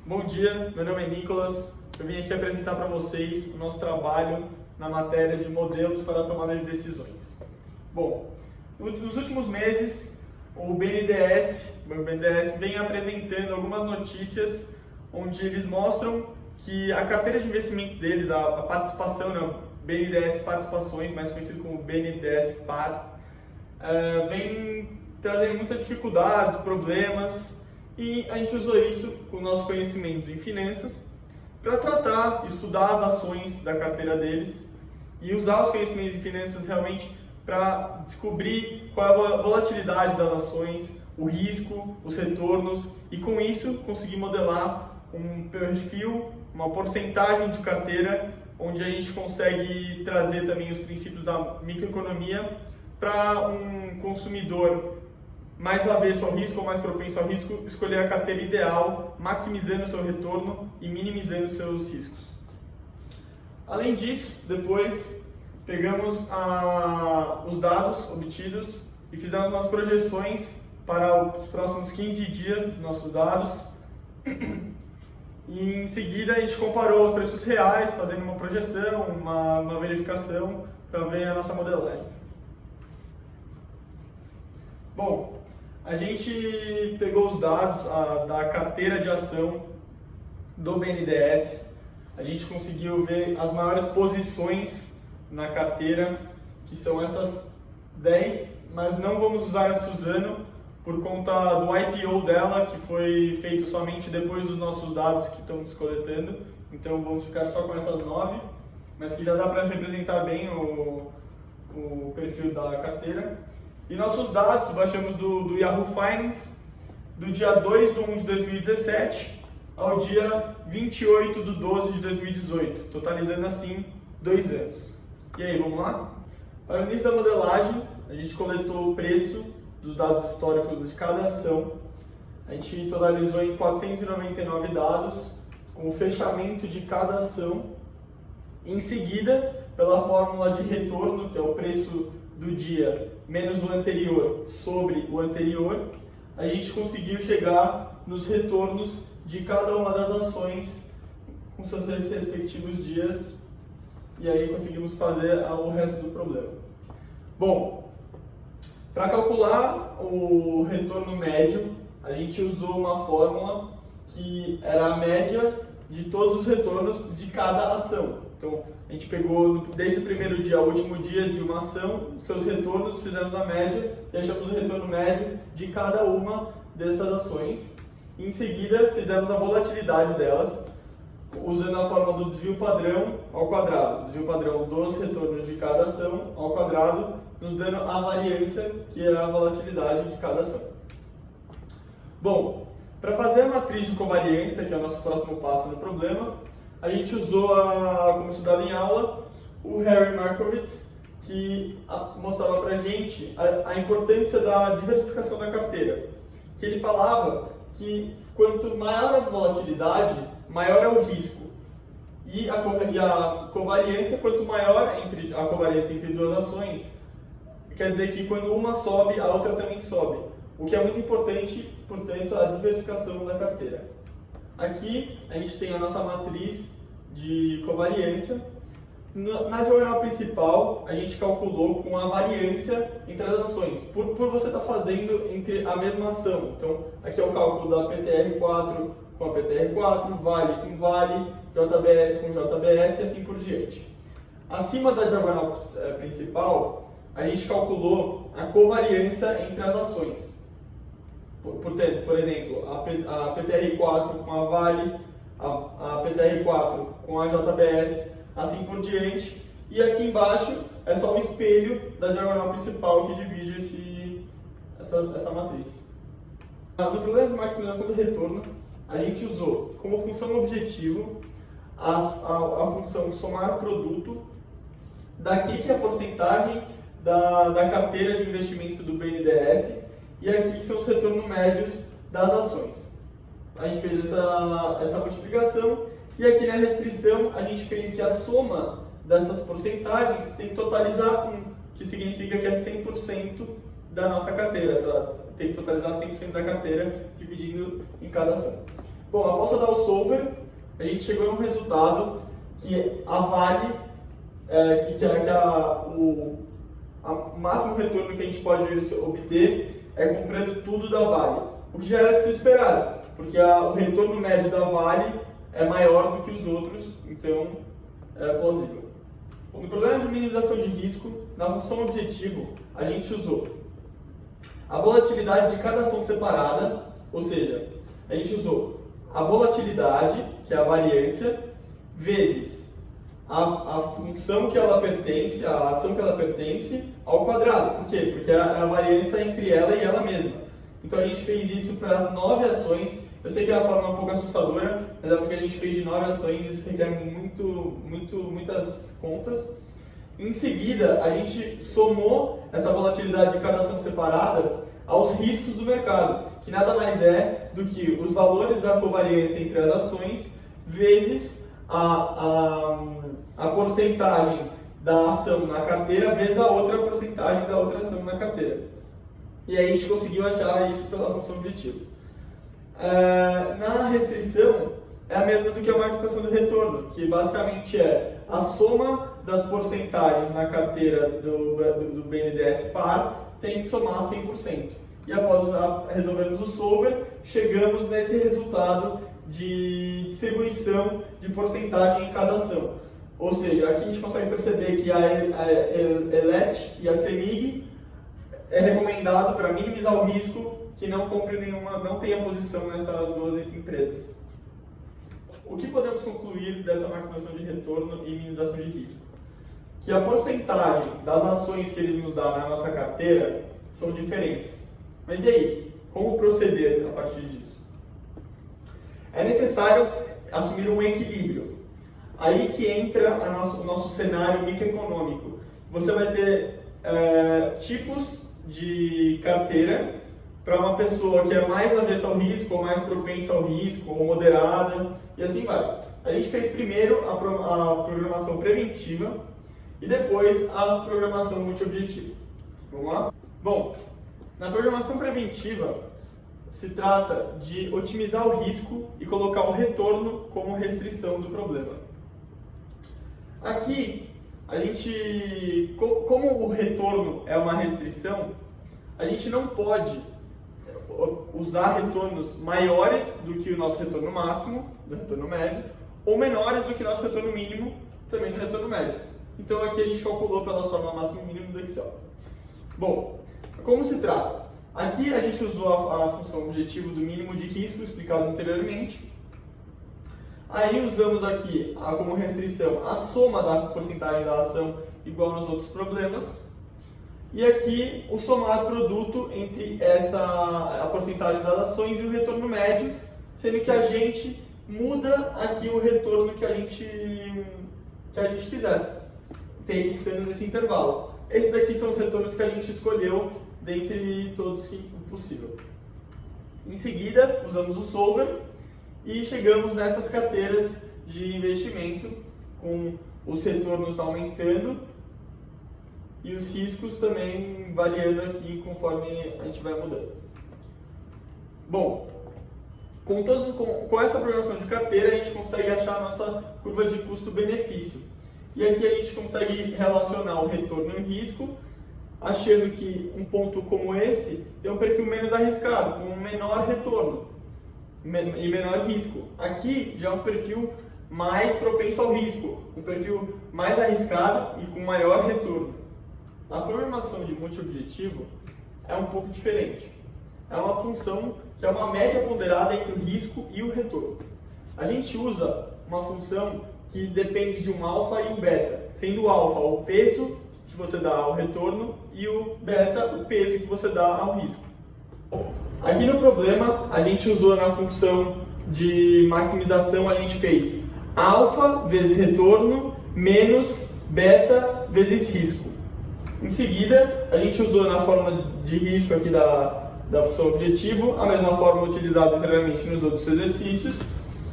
Bom dia, meu nome é Nicolas. Eu vim aqui apresentar para vocês o nosso trabalho na matéria de modelos para a tomada de decisões. Bom, nos últimos meses, o BNDES vem apresentando algumas notícias onde eles mostram que a carteira de investimento deles, a participação, né, BNDES Participações, mais conhecido como BNDES Par, vem trazendo muitas dificuldades, problemas, e a gente usou isso com nossos conhecimentos em finanças para tratar, estudar as ações da carteira deles e usar os conhecimentos em finanças realmente para descobrir qual é a volatilidade das ações, o risco, os retornos, e com isso conseguir modelar um perfil, uma porcentagem de carteira onde a gente consegue trazer também os princípios da microeconomia para um consumidor mais avesso ao risco ou mais propenso ao risco, escolher a carteira ideal, maximizando o seu retorno e minimizando os seus riscos. Além disso, depois pegamos os dados obtidos e fizemos umas projeções para os próximos 15 dias dos nossos dados. E em seguida a gente comparou os preços reais, fazendo uma projeção, uma verificação para ver a nossa modelagem. Bom, a gente pegou os dados da carteira de ação do BNDES, a gente conseguiu ver as maiores posições na carteira, que são essas 10, mas não vamos usar a Suzano por conta do IPO dela, que foi feito somente depois dos nossos dados que estamos coletando, então vamos ficar só com essas 9, mas que já dá para representar bem o perfil da carteira. E nossos dados baixamos do Yahoo Finance, do dia 2/1 de 2017 ao dia 28/12 de 2018, totalizando assim 2 anos. E aí, vamos lá? Para o início da modelagem, a gente coletou o preço dos dados históricos de cada ação. A gente totalizou em 499 dados, com o fechamento de cada ação. Em seguida, pela fórmula de retorno, que é o preço do dia menos o anterior sobre o anterior, a gente conseguiu chegar nos retornos de cada uma das ações com seus respectivos dias, e aí conseguimos fazer o resto do problema. Bom, para calcular o retorno médio, a gente usou uma fórmula que era a média de todos os retornos de cada ação. Então, a gente pegou desde o primeiro dia ao último dia de uma ação, seus retornos, fizemos a média e achamos o retorno médio de cada uma dessas ações. Em seguida, fizemos a volatilidade delas, usando a fórmula do desvio padrão ao quadrado. Desvio padrão dos retornos de cada ação ao quadrado, nos dando a variância, que é a volatilidade de cada ação. Bom, para fazer a matriz de covariância, que é o nosso próximo passo no problema, a gente usou, como estudado em aula, o Harry Markowitz, que mostrava para a gente a importância da diversificação da carteira. Que ele falava que quanto maior a volatilidade, maior é o risco. E a covariância, quanto maior a covariância entre duas ações, quer dizer que quando uma sobe, a outra também sobe. O que é muito importante, portanto, a diversificação da carteira. Aqui a gente tem a nossa matriz de covariância. Na diagonal principal, a gente calculou com a variância entre as ações, por você estar fazendo entre a mesma ação. Então, aqui é o cálculo da PTR4 com a PTR4, Vale com Vale, JBS com JBS e assim por diante. Acima da diagonal principal, a gente calculou a covariância entre as ações. Portanto, por exemplo, a PTR4 com a Vale, a PTR4 com a JBS, assim por diante. E aqui embaixo é só o espelho da diagonal principal que divide essa matriz. No problema de maximização do retorno, a gente usou como função objetivo a função somar produto, daqui que é a porcentagem da carteira de investimento do BNDES, e aqui que são os retornos médios das ações. A gente fez essa multiplicação, e aqui na restrição a gente fez que a soma dessas porcentagens tem que totalizar 1, que significa que é 100% da nossa carteira, tá? Tem que totalizar 100% da carteira dividindo em cada ação. Bom, após rodar o solver, a gente chegou a um resultado que a Vale, o máximo retorno que a gente pode obter é comprando tudo da Vale, o que já era de se esperar, porque o retorno médio da Vale é maior do que os outros, então é plausível. No problema de minimização de risco, na função objetivo, a gente usou a volatilidade de cada ação separada, ou seja, a gente usou a volatilidade, que é a variância, vezes a função que ela pertence, a ação que ela pertence, ao quadrado. Por quê? Porque é a variância entre ela e ela mesma. Então a gente fez isso para as 9 ações. Eu sei que é uma forma um pouco assustadora, mas é porque a gente fez de 9 ações e isso requer muitas contas. Em seguida, a gente somou essa volatilidade de cada ação separada aos riscos do mercado, que nada mais é do que os valores da covariância entre as ações vezes a porcentagem da ação na carteira vezes a outra porcentagem da outra ação na carteira. E aí a gente conseguiu achar isso pela função objetivo. Na restrição, é a mesma do que a maximização do retorno, que basicamente é a soma das porcentagens na carteira do BNDES par tem que somar 100%. E após resolvermos o solver, chegamos nesse resultado de distribuição de porcentagem em cada ação. Ou seja, aqui a gente consegue perceber que a ELET e a CEMIG é recomendado para minimizar o risco que não tenha posição nessas duas empresas. O que podemos concluir dessa maximização de retorno e minimização de risco? Que a porcentagem das ações que eles nos dão na nossa carteira são diferentes. Mas e aí? Como proceder a partir disso? É necessário assumir um equilíbrio. Aí que entra o nosso cenário microeconômico. Você vai ter tipos de carteira para uma pessoa que é mais avessa ao risco, ou mais propensa ao risco, ou moderada, e assim vai. A gente fez primeiro a programação preventiva e depois a programação multiobjetiva. Vamos lá? Bom, na programação preventiva se trata de otimizar o risco e colocar o retorno como restrição do problema. Aqui, como o retorno é uma restrição, a gente não pode usar retornos maiores do que o nosso retorno máximo, do retorno médio, ou menores do que o nosso retorno mínimo, também do retorno médio. Então aqui a gente calculou pela forma máximo e mínimo do Excel. Bom, como se trata? Aqui a gente usou a função objetivo do mínimo de risco, explicado anteriormente. Aí usamos aqui como restrição a soma da porcentagem da ação igual nos outros problemas. E aqui o somar produto entre a porcentagem das ações e o retorno médio, sendo que a gente muda aqui o retorno que a gente quiser, estando nesse intervalo. Esses daqui são os retornos que a gente escolheu dentre todos possível. Em seguida, usamos o solver e chegamos nessas carteiras de investimento com os retornos aumentando e os riscos também variando aqui conforme a gente vai mudando. Bom, com essa programação de carteira a gente consegue achar a nossa curva de custo-benefício. E aqui a gente consegue relacionar o retorno e o risco, achando que um ponto como esse tem um perfil menos arriscado, com um menor retorno e menor risco. Aqui já é um perfil mais propenso ao risco, um perfil mais arriscado e com maior retorno. A programação de multiobjetivo é um pouco diferente. É uma função que é uma média ponderada entre o risco e o retorno. A gente usa uma função que depende de um alfa e um beta, sendo o alfa o peso que você dá ao retorno e o beta o peso que você dá ao risco. Aqui no problema, a gente usou na função de maximização, a gente fez alfa vezes retorno menos beta vezes risco. Em seguida, a gente usou na forma de risco aqui da função objetivo, a mesma forma utilizada anteriormente nos outros exercícios,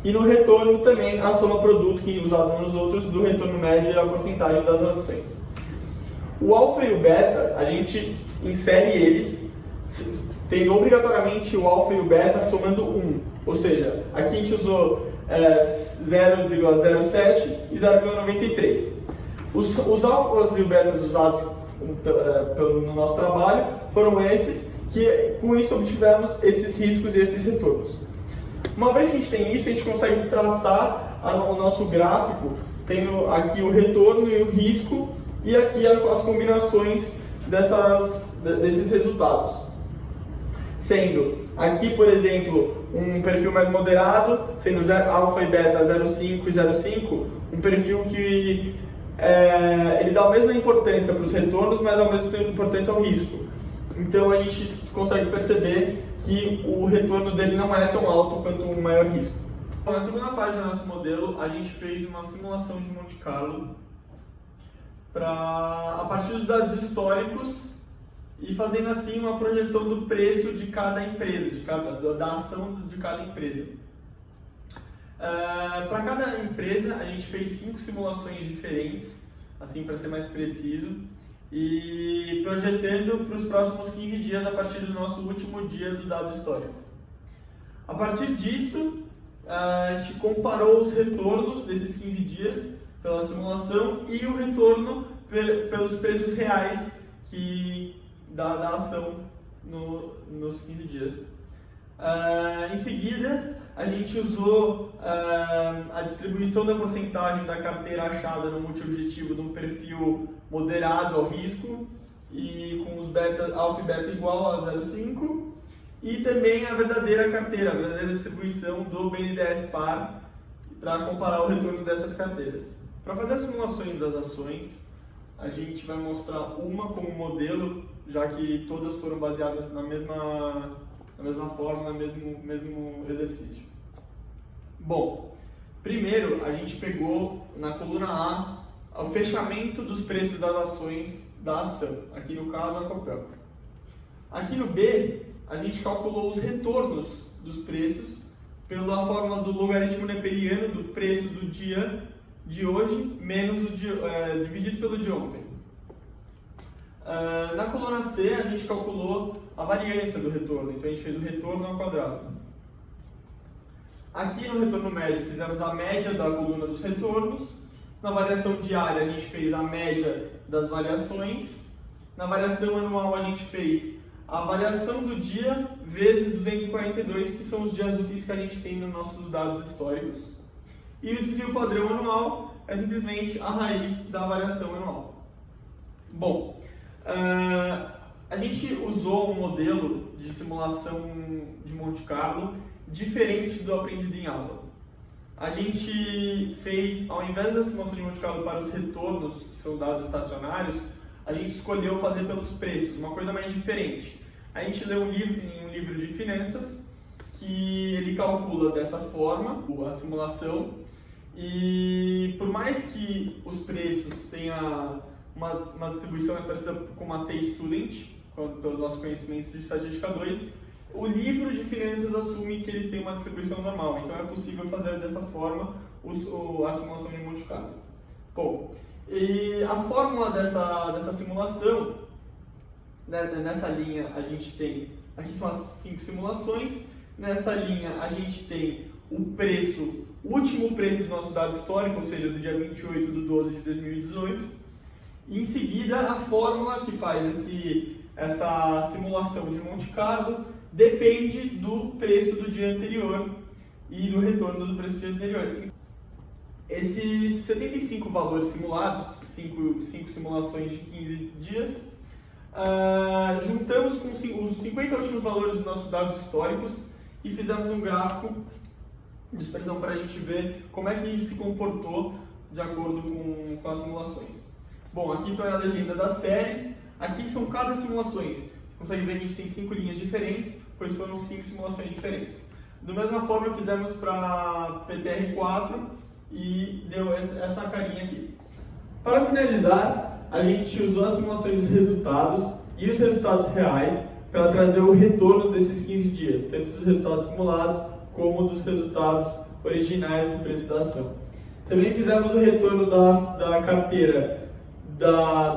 e no retorno também a soma produto que usada nos outros do retorno médio e a porcentagem das ações. O alfa e o beta, a gente insere eles tendo obrigatoriamente o alfa e o beta somando 1. Ou seja, aqui a gente usou 0,07 e 0,93. Os alfas e o betas usados no nosso trabalho foram esses, que com isso obtivemos esses riscos e esses retornos. Uma vez que a gente tem isso, a gente consegue traçar o nosso gráfico, tendo aqui o retorno e o risco, e aqui as combinações desses resultados. Sendo aqui, por exemplo, um perfil mais moderado, sendo alfa e beta 0,5 e 0,5, um perfil que ele dá a mesma importância para os retornos, mas a mesma importância ao risco. Então a gente consegue perceber que o retorno dele não é tão alto quanto o maior risco. Na segunda página do nosso modelo, a gente fez uma simulação de Monte Carlo a partir dos dados históricos e fazendo assim uma projeção do preço de cada empresa, da ação de cada empresa. Para cada empresa, a gente fez 5 simulações diferentes, assim para ser mais preciso, e projetando para os próximos 15 dias a partir do nosso último dia do dado histórico. A partir disso, a gente comparou os retornos desses 15 dias pela simulação e o retorno pelos preços reais da ação nos 15 dias. Em seguida, a gente usou a distribuição da porcentagem da carteira achada no multiobjetivo de um perfil moderado ao risco e com os alfa e beta igual a 0,5, e também a verdadeira carteira, a verdadeira distribuição do BNDES par para comparar o retorno dessas carteiras. Para fazer as simulações das ações, a gente vai mostrar uma como modelo, já que todas foram baseadas na mesma forma, no mesmo exercício. Bom, primeiro a gente pegou na coluna A o fechamento dos preços das ações da ação, aqui no caso a Copel. Aqui no B, a gente calculou os retornos dos preços pela fórmula do logaritmo neperiano do preço do dia de hoje menos dividido pelo de ontem. Na coluna C, a gente calculou a variância do retorno, então a gente fez o retorno ao quadrado. Aqui no retorno médio fizemos a média da coluna dos retornos. Na variação diária a gente fez a média das variações. Na variação anual a gente fez a variação do dia vezes 242, que são os dias úteis que a gente tem nos nossos dados históricos. E o desvio padrão anual é simplesmente a raiz da variação anual. Bom, a gente usou um modelo de simulação de Monte Carlo diferente do aprendido em aula. A gente fez, ao invés da simulação de Monte Carlo para os retornos, que são dados estacionários, a gente escolheu fazer pelos preços, uma coisa mais diferente. A gente leu um livro de finanças que ele calcula dessa forma a simulação, e por mais que os preços tenham uma distribuição mais parecida com a T-Student, pelos nossos conhecimentos de Estatística 2, o livro de finanças assume que ele tem uma distribuição normal, então é possível fazer dessa forma a simulação de Monte Carlo. Bom, e a fórmula dessa simulação, nessa linha a gente tem, aqui são as 5 simulações, nessa linha a gente tem o último preço do nosso dado histórico, ou seja, do dia 28 de 12 de 2018, e em seguida a fórmula que faz essa simulação de Monte Carlo depende do preço do dia anterior e do retorno do preço do dia anterior. Esses 75 valores simulados, 5 simulações de 15 dias, juntamos com os 50 últimos valores dos nossos dados históricos e fizemos um gráfico de expressão para a gente ver como é que se comportou de acordo com as simulações. Bom, aqui está a legenda das séries, aqui são cada simulações. Você consegue ver que a gente tem 5 linhas diferentes, pois foram 5 simulações diferentes. Da mesma forma fizemos para PTR4 e deu essa carinha aqui. Para finalizar, a gente usou as simulações dos resultados e os resultados reais para trazer o retorno desses 15 dias, tanto dos resultados simulados como dos resultados originais do preço da ação. Também fizemos o retorno da carteira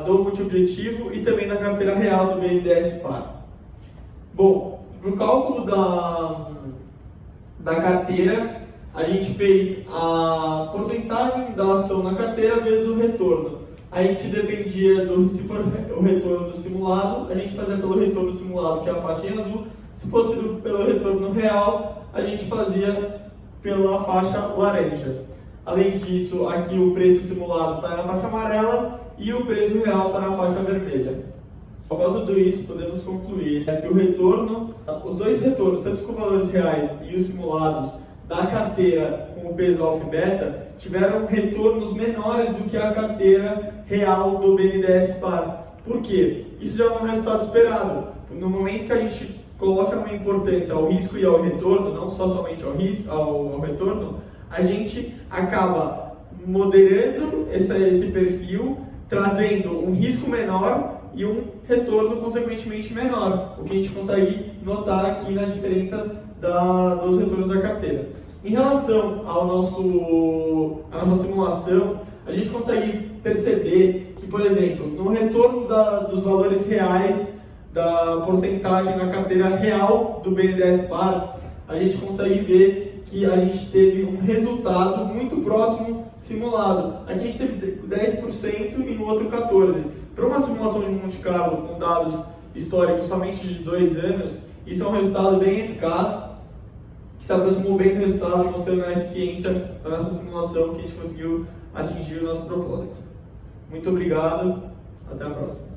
do multiobjetivo e também da carteira real do BNDES par. Bom, Para o cálculo da carteira, a gente fez a porcentagem da ação na carteira vezes o retorno. A gente dependia se for o retorno do simulado, a gente fazia pelo retorno simulado, que é a faixa em azul. Se fosse pelo retorno real, a gente fazia pela faixa laranja. Além disso, aqui o preço simulado está na faixa amarela e o preço real está na faixa vermelha. Após tudo isso, podemos concluir que o retorno, os dois retornos, tanto com valores reais e os simulados da carteira com o peso alfa e beta, tiveram retornos menores do que a carteira real do BNDES Par. Por quê? Isso já é um resultado esperado. No momento que a gente coloca uma importância ao risco e ao retorno, não só somente ao retorno, a gente acaba moderando esse perfil, trazendo um risco menor e um retorno consequentemente menor, o que a gente consegue notar aqui na diferença dos retornos da carteira. Em relação à nossa simulação, a gente consegue perceber que, por exemplo, no retorno dos valores reais da porcentagem na carteira real do BNDES Par, a gente consegue ver que a gente teve um resultado muito próximo simulado. Aqui a gente teve 10% e no outro 14%. Para uma simulação de Monte Carlo com dados históricos somente de 2 anos, isso é um resultado bem eficaz, que se aproximou bem do resultado, mostrando a eficiência da nossa simulação, que a gente conseguiu atingir o nosso propósito. Muito obrigado, até a próxima.